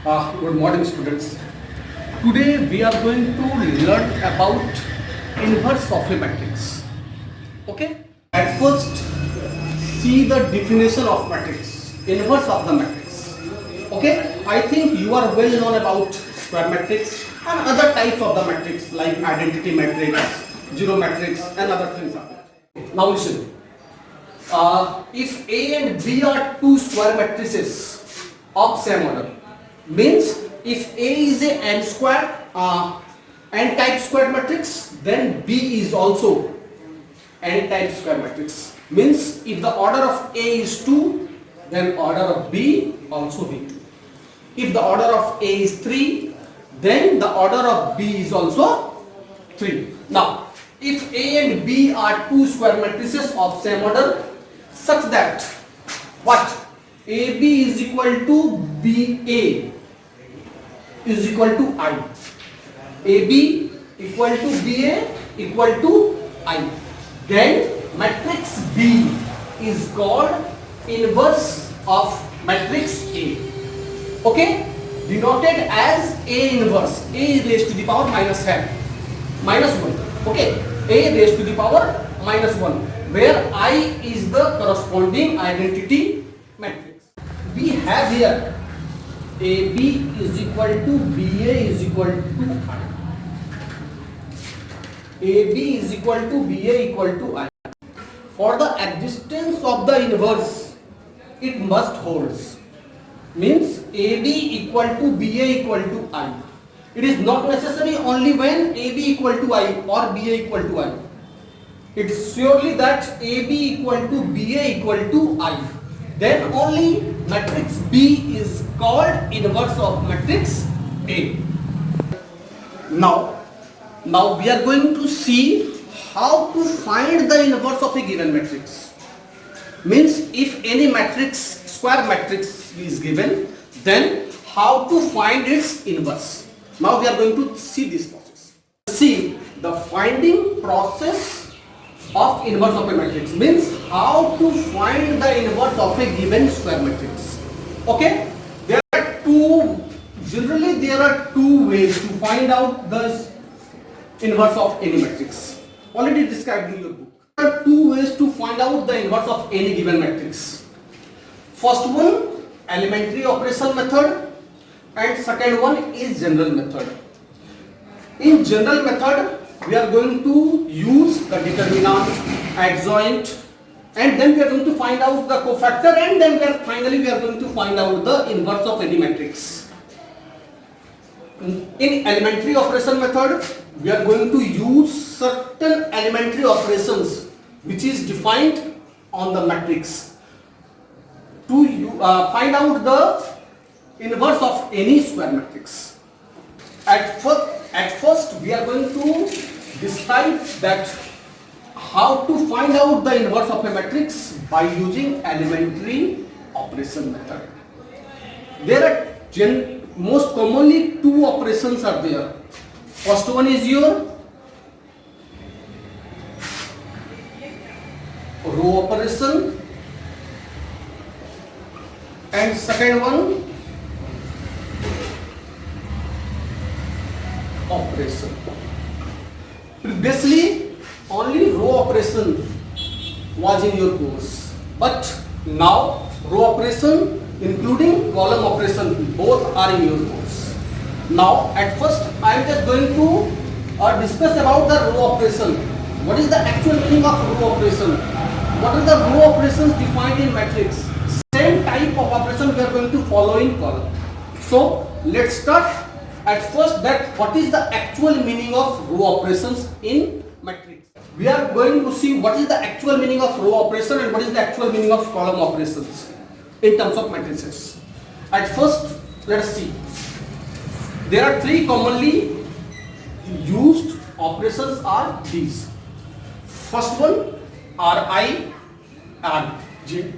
Good morning, students. Today we are going to learn about inverse of a matrix. Okay? At first, see the definition of matrix. Inverse of the matrix. Okay? I think you are well known about square matrix and other types of the matrix like identity matrix, zero matrix, and other things are there. Now listen. If A and B are two square matrices of same order, means if A is a n square n type square matrix, then B is also n type square matrix. Means if the order of A is 2, then order of B also be 2. If the order of A is 3, then the order of B is also 3. Now, if A and B are two square matrices of same order, such that what? AB is equal to BA is equal to I. AB equal to BA equal to I. Then matrix B is called inverse of matrix A. Okay? Denoted as A inverse. A raised to the power minus 1. Okay? A raised to the power minus 1. Where I is the corresponding identity matrix. We have here AB is equal to BA is equal to I. AB is equal to BA equal to I. For the existence of the inverse, it must holds. Means AB equal to BA equal to I. It is not necessary only when AB equal to I or BA equal to I. It is surely that AB equal to BA equal to I. Then only matrix B is called inverse of matrix A. Now we are going to see how to find the inverse of a given matrix. Means if any matrix, square matrix is given, then how to find its inverse. Now we are going to see this process. See the finding process of inverse of a matrix, means how to find the inverse of a given square matrix. Okay, generally there are two ways to find out the inverse of any matrix, already described in your book. There are two ways to find out the inverse of any given matrix. First one, elementary operation method, and second one is general method. In general method, we are going to use the determinant, adjoint, and then we are going to find out the cofactor, and then finally we are going to find out the inverse of any matrix. In elementary operation method, we are going to use certain elementary operations which is defined on the matrix to find out the inverse of any square matrix. At first we are going to describe that how to find out the inverse of a matrix by using elementary operation method. There are most commonly two operations are there. First one is your row operation, and second one operation. Previously only row operation was in your course, but now row operation including column operation both are in your course. Now at first I am just going to discuss about the row operation. What is the actual meaning of row operation? What are the row operations defined in matrix? Same type of operation we are going to follow in column. So let's start. At first, that what is the actual meaning of row operations in matrix? We are going to see what is the actual meaning of row operation and what is the actual meaning of column operations in terms of matrices. At first, let us see. There are three commonly used operations are these. First one, Ri, Rj.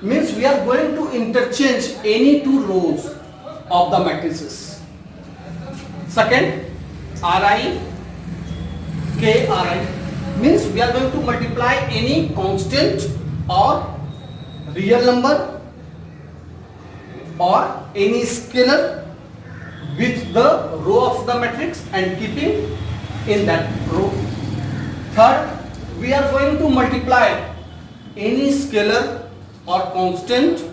Means we are going to interchange any two rows of the matrices. Second, Ri, Kri, means we are going to multiply any constant or real number or any scalar with the row of the matrix and keeping in that row. Third, we are going to multiply any scalar or constant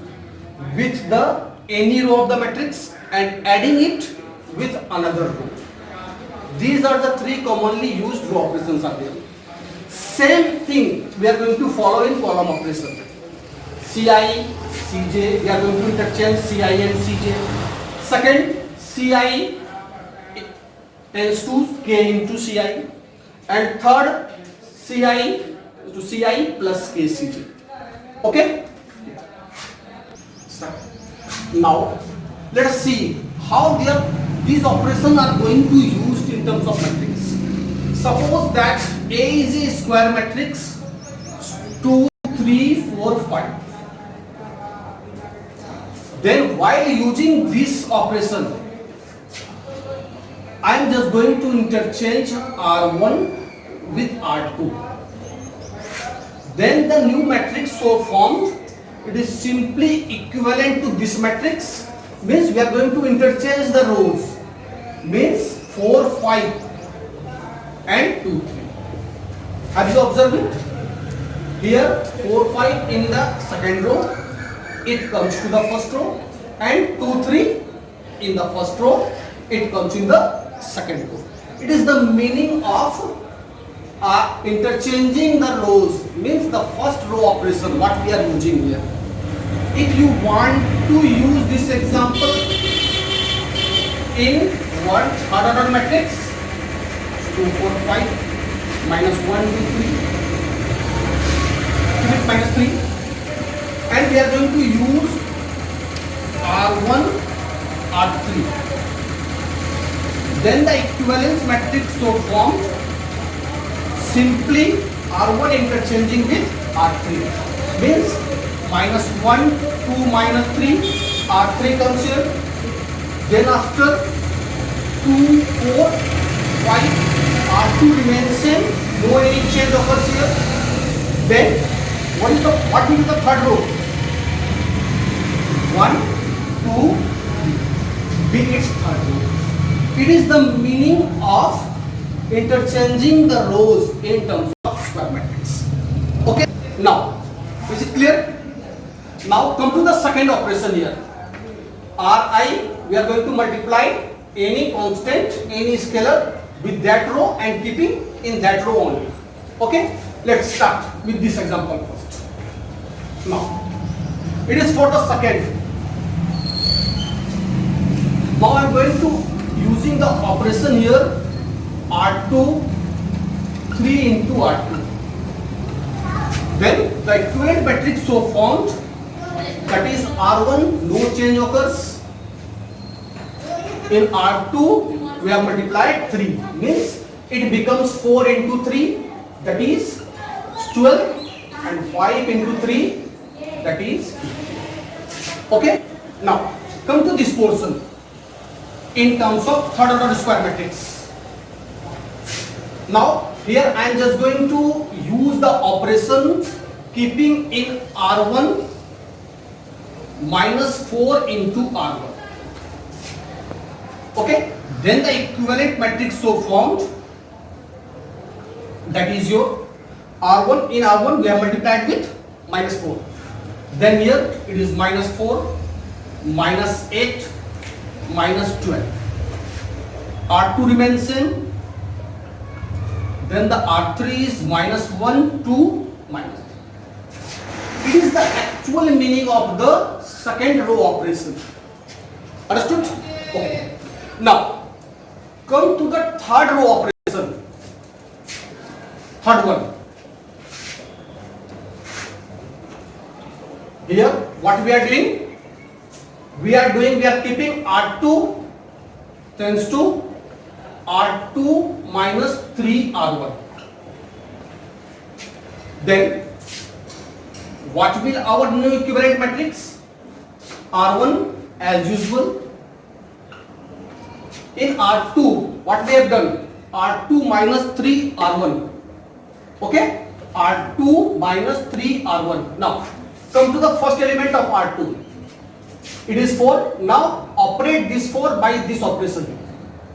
with the any row of the matrix and adding it with another row. These are the three commonly used row operations are there. Same thing we are going to follow in column operation. Ci, Cj, we are going to interchange Ci and Cj. Second, Ci tends to k into Ci, and third, Ci to Ci plus k Cj. Okay? Now, let us see how these operations are going to be used in terms of matrix. Suppose that A is a square matrix 2, 3, 4, 5. Then while using this operation, I am just going to interchange R1 with R2. Then the new matrix so formed, it is simply equivalent to this matrix, means we are going to interchange the rows, means 4, 5 and 2, 3. Have you observed it? Here 4, 5 in the second row, it comes to the first row, and 2, 3 in the first row, it comes in the second row. It is the meaning of interchanging the rows, means the first row operation what we are using here. If you want to use this example in what third order matrix, 2, 4, 5 minus 1, 2, 3 minus 3, and we are going to use R1, R3. Then the equivalence matrix so formed, simply R1 interchanging with R3, means minus 1, 2, minus 3, R3 comes here. Then after 2, 4, 5, R2 remains same, no any change occurs here. Then what will be the third row? 1, 2, 3, be its third row. It is the meaning of interchanging the rows in terms of square matrix. Okay, now is it clear? Now come to the second operation here. Ri, we are going to multiply any constant, any scalar with that row and keeping in that row only. Okay, let's start with this example first. Now it is for the second. Now I am going to using the operation here R2 3 into R2. Then the equivalent matrix so formed, that is R1 no change occurs. In R2 we have multiplied 3, means it becomes 4 into 3, that is 12, and 5 into 3, that is 2. Okay, now come to this portion in terms of third order square matrix. Now here I am just going to use the operation keeping in R1 minus 4 into R1. Okay, then the equivalent matrix so formed, that is your R1. In R1 we have multiplied with minus 4. Then here it is minus 4, minus 8, minus 12. R2 remains same. Then the R3 is minus 1, 2, minus 3. It is the actual meaning of the second row operation. Understood? Okay. Now come to the third row operation. Third one. Here what we are doing? We are keeping R2 tends to R2 minus 3 R1. Then what will our new equivalent matrix? R1 as usual. In R2 what we have done? R2 minus 3 R1. Okay, R2 minus 3 R1. Now come to the first element of R2. It is 4. Now operate this 4 by this operation,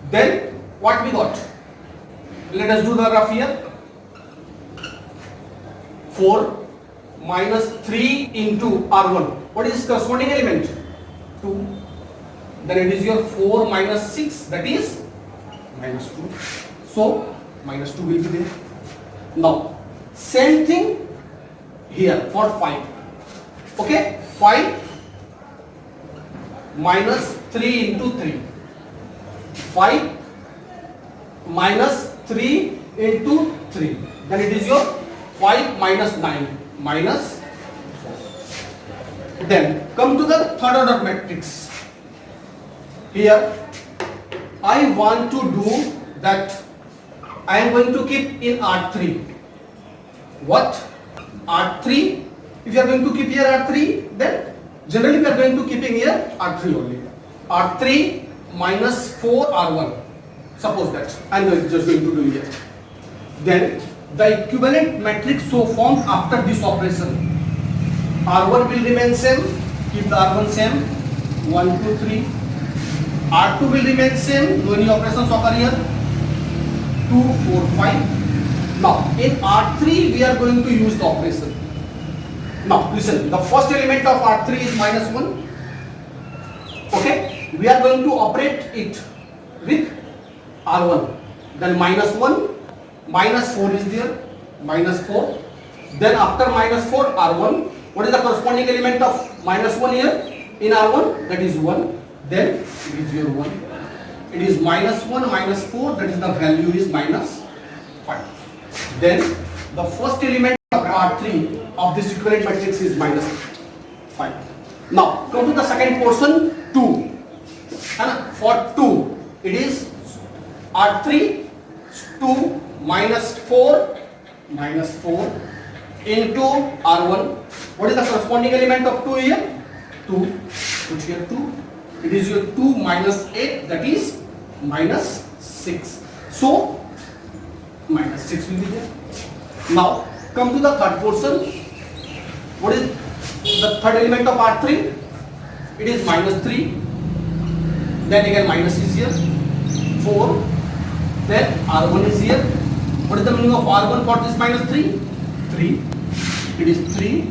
then what we got? Let us do the graph here. 4 minus 3 into R1. What is corresponding element? 2. Then it is your 4 minus 6, that is minus 2. So minus 2 will be there. Now same thing here for 5. Okay, 5 minus 3 into 3. 5 minus 3 into 3. Then it is your 5 minus 9 minus 4. Then come to the third order matrix. Here I want to do that. I am going to keep in R3. What? R3. If you are going to keep here R3, then generally we are going to keeping here R3 only. R3 minus 4 R1. Suppose that I am just going to do here. Then the equivalent matrix so formed after this operation. R1 will remain same. Keep the R1 same. 1, 2, 3. R2 will remain same. No any operations occur here. 2, 4, 5. Now in R3 we are going to use the operation. Now listen, the first element of R3 is minus 1. Okay, we are going to operate it with R1. Then minus 1, minus 4 is there, minus 4. Then after minus 4, R1. What is the corresponding element of minus 1 here? In R1, that is 1. Then it is your 1. It is minus 1 minus 4, that is the value is minus 5. Then the first element of R3 of this equivalent matrix is minus 5. Now come to the second portion, 2. And for 2, it is R3 2 minus 4 into R1. What is the corresponding element of 2 here? 2. Put here 2. It is your 2 minus 8, that is minus 6. So minus 6 will be there. Now come to the third portion. What is the third element of R3? It is minus 3. Then again minus is here. 4. Then R1 is here. What is the meaning of R1 for this minus 3? 3. It is 3.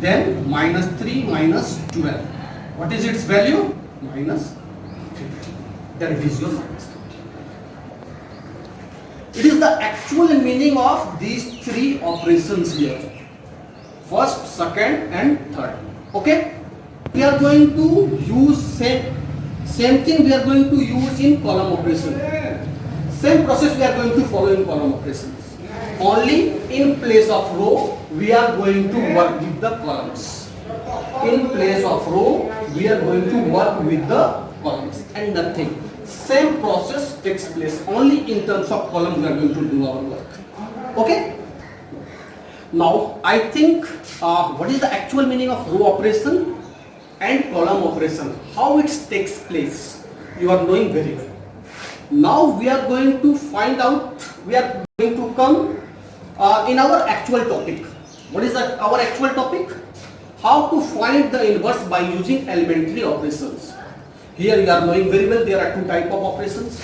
Then minus 3 minus 12. What is its value? Minus 50. Then it is your minus 50. It is the actual meaning of these three operations here. First, second and third. Okay? We are going to use same thing we are going to use in column operation. Same process we are going to follow in column operations. Only in place of row we are going to work with the columns. In place of row we are going to work with the columns and nothing. Same process takes place, only in terms of column we are going to do our work. Okay? Now I think what is the actual meaning of row operation and column operation, how it takes place, you are knowing very well. Now we are going to find out, we are going to come in our actual topic. What is our actual topic? How to find the inverse by using elementary operations. Here you are knowing very well there are two types of operations.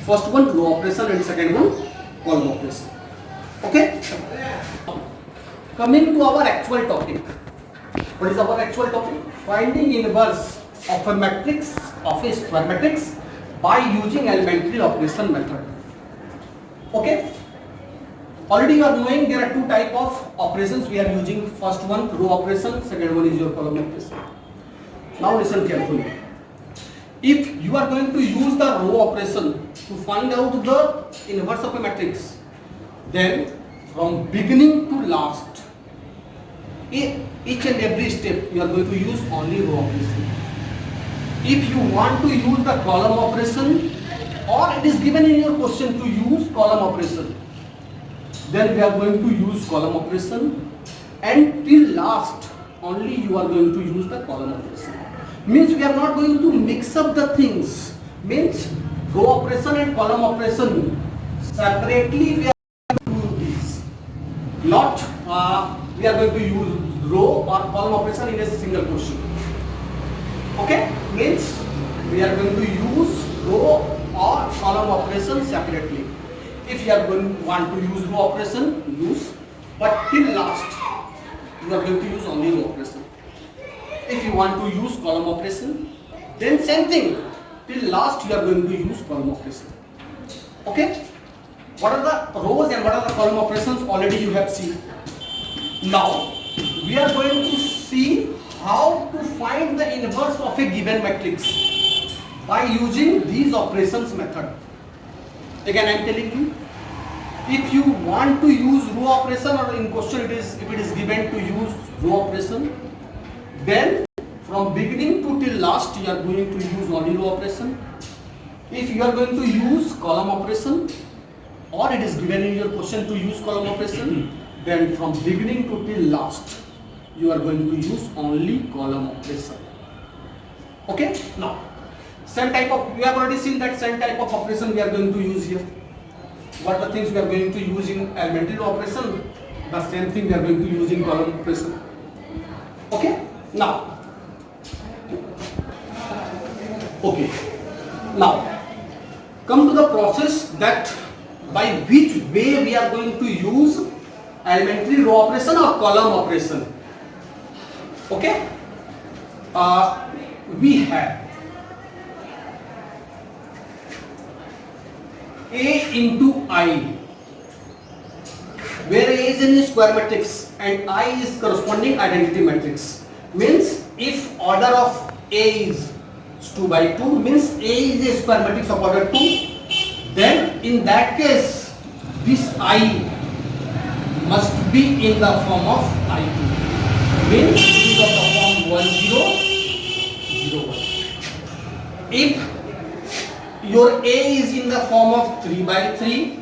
First one row operation and second one column operation. Okay? Coming to our actual topic. What is our actual topic? Finding inverse of a matrix, of a square matrix by using elementary operation method. Okay? Already you are knowing there are two types of operations we are using. First one row operation, second one is your column operation. Now listen carefully. If you are going to use the row operation to find out the inverse of a matrix, then from beginning to last, each and every step you are going to use only row operation. If you want to use the column operation, or it is given in your question to use column operation, then we are going to use column operation, and till last only you are going to use the column operation. Means we are not going to mix up the things. Means row operation and column operation separately we are going to do this. Not we are going to use row or column operation in a single question. Okay? Means we are going to use row or column operation separately. If you are want to use row operation, use, but till last you are going to use only row operation. If you want to use column operation, then same thing, till last you are going to use column operation. Okay, what are the rows and what are the column operations already you have seen. Now we are going to see how to find the inverse of a given matrix by using these operations method. Again I am telling you, if you want to use row operation, or in question it is, if it is given to use row operation, then from beginning to till last you are going to use only row operation. If you are going to use column operation, or it is given in your question to use column operation, then from beginning to till last you are going to use only column operation. Okay, now same type of, we have already seen that same type of operation we are going to use here. What are the things we are going to use in elementary operation? The same thing we are going to use in column operation. Okay, now come to the process that by which way we are going to use elementary row operation or column operation. Okay, we have A into I, where A is in square matrix and I is corresponding identity matrix. Means if order of A is 2 by 2, means A is a square matrix of order 2, then in that case this I must be in the form of I2, means it is of the form 1 0 0 1. If your A is in the form of 3 by 3,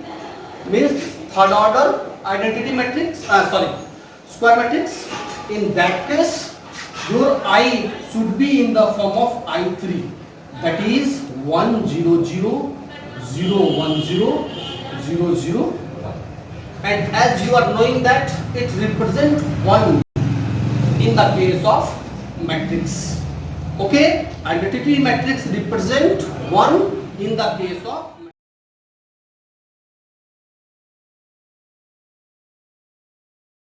means third order identity matrix, square matrix, in that case your I should be in the form of I3, that is 1 0 0 0 1 0 0 0 1. And as you are knowing that it represents 1 in the case of matrix. Okay, identity matrix represent 1 in the case of